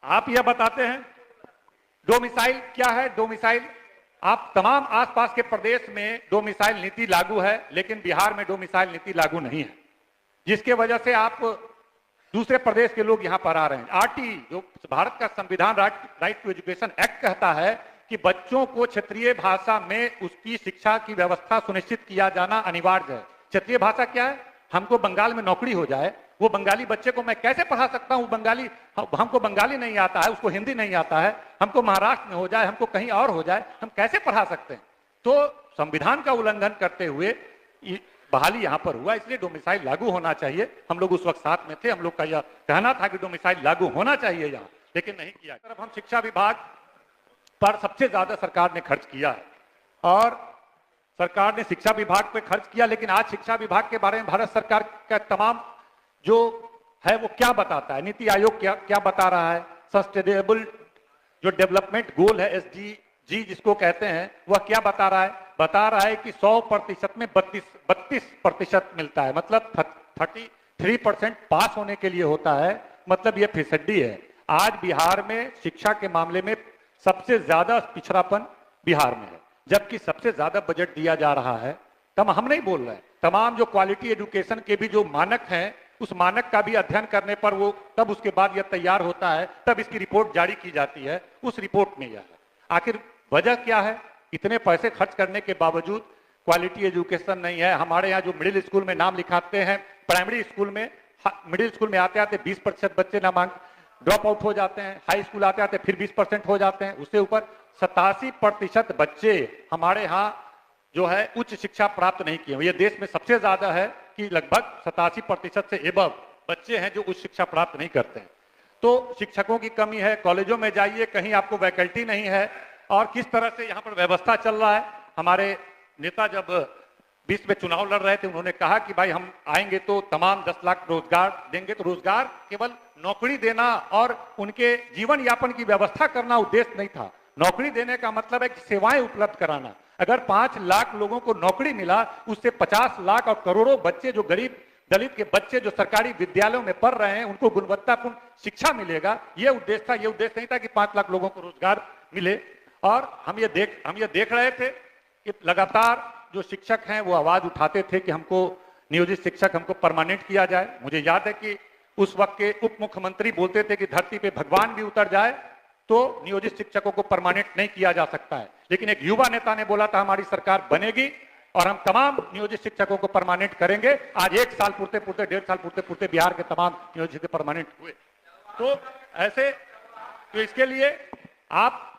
आप यह बताते हैं डोमिसाइल क्या है। डोमिसाइल, आप तमाम आसपास के प्रदेश में डोमिसाइल नीति लागू है, लेकिन बिहार में डोमिसाइल नीति लागू नहीं है, जिसके वजह से आप दूसरे प्रदेश के लोग यहां पर आ रहे हैं। आरटी, जो भारत का संविधान राइट टू एजुकेशन एक्ट कहता है कि बच्चों को क्षेत्रीय भाषा में उसकी शिक्षा की व्यवस्था सुनिश्चित किया जाना अनिवार्य है। क्षेत्रीय भाषा क्या है? हमको बंगाल में नौकरी हो जाए, वो बंगाली बच्चे को मैं कैसे पढ़ा सकता हूं? बंगाली, हमको बंगाली नहीं आता है, उसको हिंदी नहीं आता है, हमको महाराष्ट्र में हो जाए, हमको कहीं और हो जाए, हम कैसे पढ़ा सकते हैं? तो संविधान का उल्लंघन करते हुए बहाली यहां पर हुआ, इसलिए डोमिसाइल लागू होना चाहिए। हम लोग उस वक्त साथ में थे, हम लोग का यह कहना था कि डोमिसाइल लागू होना चाहिए यहां, लेकिन नहीं किया। तरफ हम शिक्षा विभाग पर सबसे ज्यादा सरकार ने खर्च किया है और सरकार ने शिक्षा विभाग पे खर्च किया, लेकिन आज शिक्षा विभाग के बारे में भारत सरकार का तमाम जो है वो क्या बताता है? नीति आयोग क्या बता रहा है? सस्टेनेबल जो डेवलपमेंट गोल है, SDG जिसको कहते हैं, वह क्या बता रहा है? बता रहा है कि 100% में 32% मिलता है, मतलब 33% पास होने के लिए होता है, मतलब यह फिसड्डी है। आज बिहार में शिक्षा के मामले में सबसे ज्यादा पिछड़ापन बिहार में है, जबकि सबसे ज्यादा बजट दिया जा रहा है। तब हम नहीं बोल रहे हैं, तमाम जो क्वालिटी एजुकेशन के भी जो मानक हैं, उस मानक का भी अध्ययन करने पर वो तब उसके बाद यह तैयार होता है, तब इसकी रिपोर्ट जारी की जाती है। उस रिपोर्ट में यह है। आखिर वजह क्या है? इतने पैसे खर्च करने के बावजूद क्वालिटी एजुकेशन नहीं है। हमारे यहाँ जो मिडिल स्कूल में नाम लिखाते हैं, प्राइमरी स्कूल में, मिडिल स्कूल में आते आते 20% बच्चे नामांकन ड्रॉप आउट हो जाते हैं, हाई स्कूल आते आते फिर 20% हो जाते हैं, उससे ऊपर 87% बच्चे हमारे यहाँ जो है उच्च शिक्षा प्राप्त नहीं किए। ये देश में सबसे ज्यादा है कि लगभग 87% से एबव बच्चे हैं जो उच्च शिक्षा प्राप्त नहीं करते हैं। तो शिक्षकों की कमी है, कॉलेजों में जाइए कहीं आपको वैकल्टी नहीं है। और किस तरह से यहाँ पर व्यवस्था चल रहा है? हमारे नेता जब 20 में चुनाव लड़ रहे थे, उन्होंने कहा कि भाई हम आएंगे तो तमाम 10 लाख रोजगार देंगे। तो रोजगार केवल नौकरी देना और उनके जीवन यापन की व्यवस्था करना उद्देश्य नहीं था। नौकरी देने का मतलब है कि सेवाएं उपलब्ध कराना। अगर 5 लाख लोगों को नौकरी मिला, उससे 50 लाख और करोड़ों बच्चे, जो गरीब दलित के बच्चे जो सरकारी विद्यालयों में पढ़ रहे हैं, उनको गुणवत्तापूर्ण शिक्षा मिलेगा। यह उद्देश्य था। यह उद्देश्य नहीं था कि 5 लाख लोगों को रोजगार मिले। और हम ये देख रहे थे कि लगातार जो शिक्षक हैं वो आवाज उठाते थे कि हमको नियोजित शिक्षक हमको परमानेंट किया जाए। मुझे याद है कि उस वक्त के उप मुख्यमंत्री बोलते थे कि धरती पे भगवान भी उतर जाए तो नियोजित शिक्षकों को परमानेंट नहीं किया जा सकता है। लेकिन एक युवा नेता ने बोला था हमारी सरकार बनेगी और हम तमाम नियोजित शिक्षकों को परमानेंट करेंगे। आज 1 साल पूर्ते पूर्ते, 1.5 साल पूर्ते पूर्ते बिहार के तमाम नियोजित परमानेंट हुए। तो ऐसे, तो इसके लिए आप